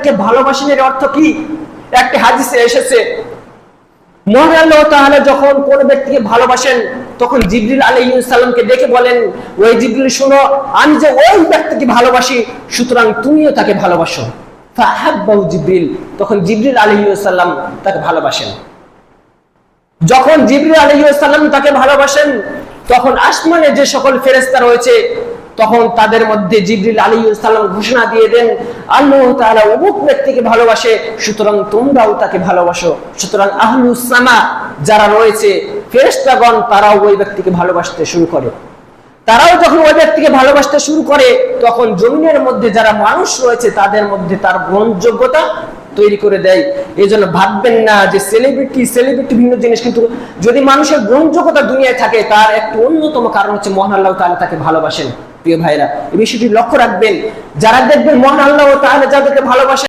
ব্যক্তিকে ভালোবাসেন এর অর্থ কি? একটি হাদিসে এসেছে, মহান আল্লাহ তাআলা যখন কোন ব্যক্তিকে ভালোবাসেন তখন জিবরিল আলাইহিস সালামকে ডেকে বলেন, ওই জিবরিল শোনো, আমি যে ওই ব্যক্তিকে ভালোবাসি, সুতরাং তুমিও তাকে ভালোবাসো। ফাহাব্বাহু জিবরিল, তখন জিবরিল আলাইহিস সালাম তাকে ভালোবাসেন। যখন জিবরিল আলাইহিস সালাম তাকে ভালোবাসেন, তখন আসমানে যে সকল ফেরেশতা রয়েছে, তখন তাদের মধ্যে জিবরিল আলাইহিস সালাম ঘোষণা দিয়ে দেন, আল্লাহ তাআলা অমুক ব্যক্তিকে ভালোবাসে, সুতরাং তোমরাও তাকে ভালোবাসো। সুতরাং আহলুস সামা যারা রয়েছে, ফেরেশতাগণ, তারাও ওই ব্যক্তিকে ভালোবাসতে শুরু করে। তারাও যখন ওই ব্যক্তিকে ভালোবাসতে শুরু করে, তখন জমিনের মধ্যে যারা মানুষ রয়েছে তাদের মধ্যে তার গ্রহণযোগ্যতা তৈরি করে দেয়। এই জন্য ভাববেন না যে সেলিব্রিটি ভিন্ন জিনিস, কিন্তু যদি মানুষের গ্রহণযোগ্যতা দুনিয়ায় থাকে, তার একটি অন্যতম কারণ হচ্ছে মহান আল্লাহ তাআলা তাকে ভালোবাসেন। প্রিয় ভাইরা, এই বিষয়টি লক্ষ্য রাখবেন। যারা দেখবেন মহান আল্লাহ তাআলা যাদেরকে ভালোবাসেন,